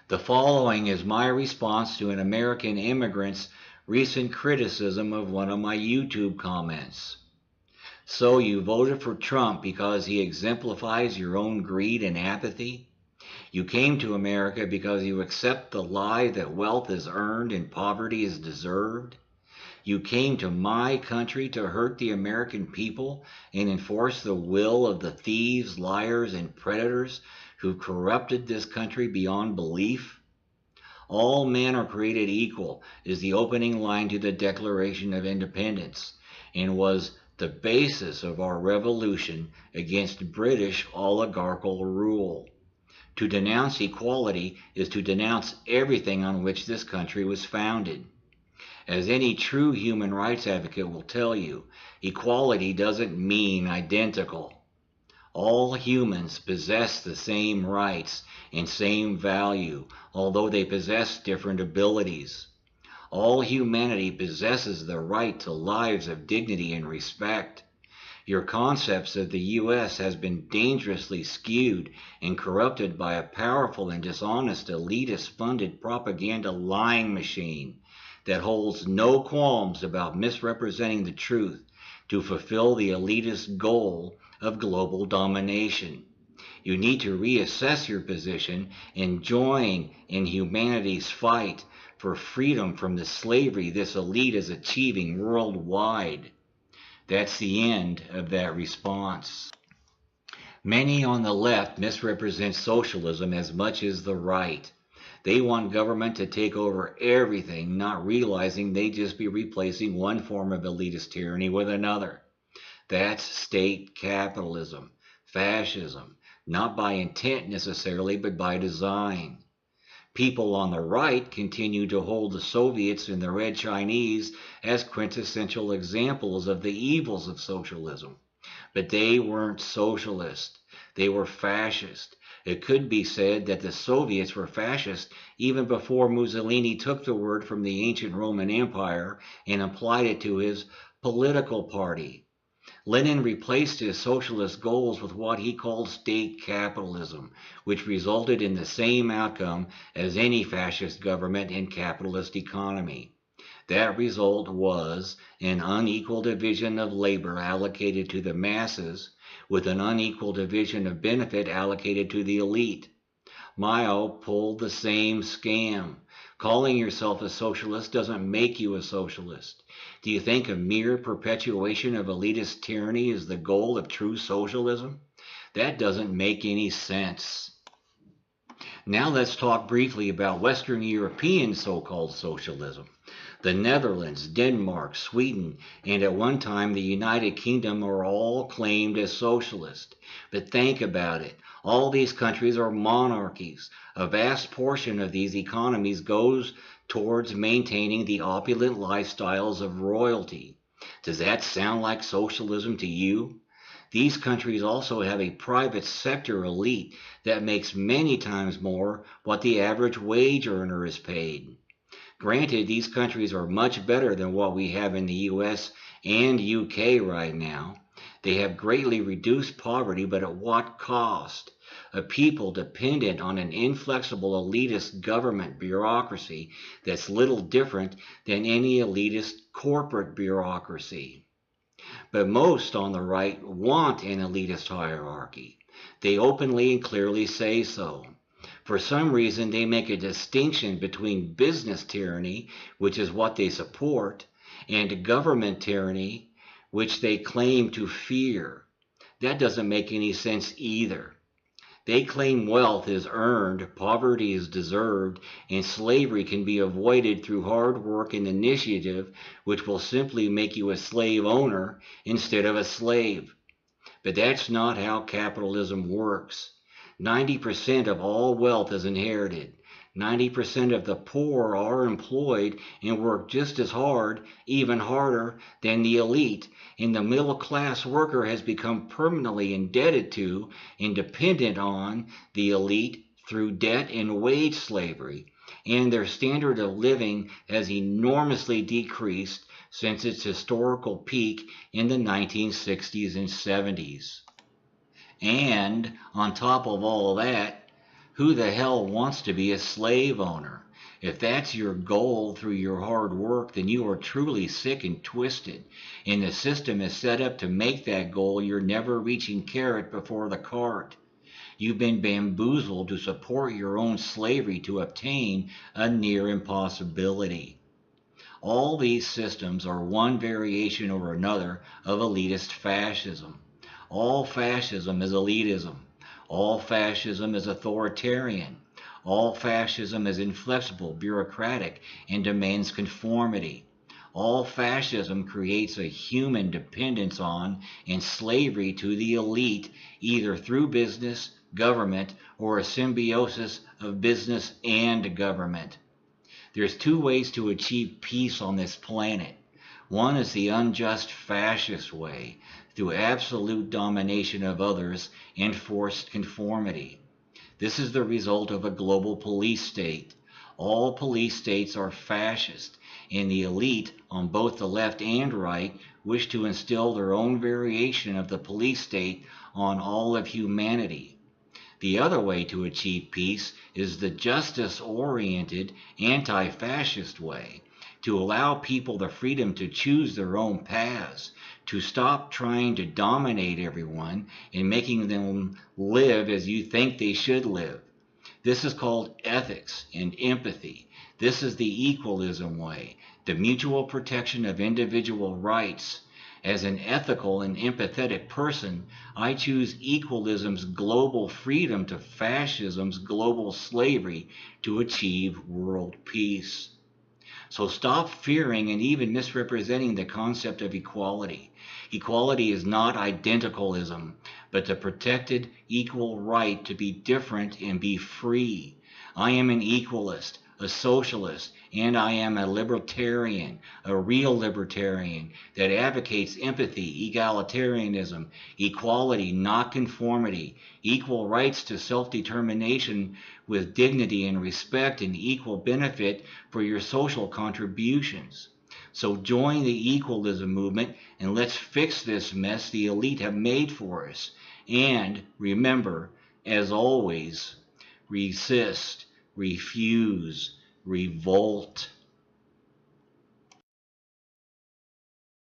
The following is my response to an American immigrant's recent criticism of one of my YouTube comments. So you voted for Trump because he exemplifies your own greed and apathy? You came to America because you accept the lie that wealth is earned and poverty is deserved? You came to my country to hurt the American people and enforce the will of the thieves, liars, and predators who corrupted this country beyond belief? All men are created equal is the opening line to the Declaration of Independence, and was the basis of our revolution against British oligarchical rule. To denounce equality is to denounce everything on which this country was founded. As any true human rights advocate will tell you, equality doesn't mean identical. All humans possess the same rights and same value, although they possess different abilities. All humanity possesses the right to lives of dignity and respect. Your concepts of the U.S. has been dangerously skewed and corrupted by a powerful and dishonest elitist-funded propaganda lying machine that holds no qualms about misrepresenting the truth to fulfill the elitist goal of global domination. You need to reassess your position and join in humanity's fight for freedom from the slavery this elite is achieving worldwide. That's the end of that response. Many on the left misrepresent socialism as much as the right. They want government to take over everything, not realizing they just be replacing one form of elitist tyranny with another. That's state capitalism, fascism, not by intent necessarily, but by design. People on the right continue to hold the Soviets and the Red Chinese as quintessential examples of the evils of socialism. But they weren't socialist. They were fascist. It could be said that the Soviets were fascist even before Mussolini took the word from the ancient Roman Empire and applied it to his political party. Lenin replaced his socialist goals with what he called state capitalism, which resulted in the same outcome as any fascist government and capitalist economy. That result was an unequal division of labor allocated to the masses, with an unequal division of benefit allocated to the elite. Mao pulled the same scam. Calling yourself a socialist doesn't make you a socialist. Do you think a mere perpetuation of elitist tyranny is the goal of true socialism? That doesn't make any sense. Now let's talk briefly about Western European so-called socialism. The Netherlands, Denmark, Sweden, and at one time the United Kingdom are all claimed as socialist. But think about it. All these countries are monarchies. A vast portion of these economies goes towards maintaining the opulent lifestyles of royalty. Does that sound like socialism to you? These countries also have a private sector elite that makes many times more what the average wage earner is paid. Granted, these countries are much better than what we have in the US and UK right now. They have greatly reduced poverty, but at what cost? A people dependent on an inflexible elitist government bureaucracy that's little different than any elitist corporate bureaucracy. But most on the right want an elitist hierarchy. They openly and clearly say so. For some reason, they make a distinction between business tyranny, which is what they support, and government tyranny, which they claim to fear. That doesn't make any sense either. They claim wealth is earned, poverty is deserved, and slavery can be avoided through hard work and initiative, which will simply make you a slave owner instead of a slave. But that's not how capitalism works. 90% of all wealth is inherited. 90% of the poor are employed and work just as hard, even harder, than the elite, and the middle-class worker has become permanently indebted to and dependent on the elite through debt and wage slavery, and their standard of living has enormously decreased since its historical peak in the 1960s and 70s. And on top of all that, Who the hell wants to be a slave owner? If that's your goal through your hard work, then you are truly sick and twisted. And the system is set up to make that goal your never reaching carrot before the cart. You've been bamboozled to support your own slavery to obtain a near impossibility. All these systems are one variation or another of elitist fascism. All fascism is elitism. All fascism is authoritarian. All fascism is inflexible, bureaucratic, and demands conformity. All fascism creates a human dependence on and slavery to the elite, either through business, government, or a symbiosis of business and government. There's two ways to achieve peace on this planet. One is the unjust fascist way, through absolute domination of others and forced conformity. This is the result of a global police state. All police states are fascist, and the elite, on both the left and right, wish to instill their own variation of the police state on all of humanity. The other way to achieve peace is the justice-oriented, anti-fascist way, to allow people the freedom to choose their own paths, to stop trying to dominate everyone and making them live as you think they should live. This is called ethics and empathy. This is the equalism way, the mutual protection of individual rights. As an ethical and empathetic person, I choose equalism's global freedom to fascism's global slavery to achieve world peace. So stop fearing and even misrepresenting the concept of equality. Equality is not identicalism, but the protected equal right to be different and be free. I am an equalist, a socialist, and I am a libertarian, a real libertarian that advocates empathy, egalitarianism, equality, not conformity, equal rights to self-determination with dignity and respect and equal benefit for your social contributions. So join the equalism movement and let's fix this mess the elite have made for us. And remember, as always, resist, refuse, revolt.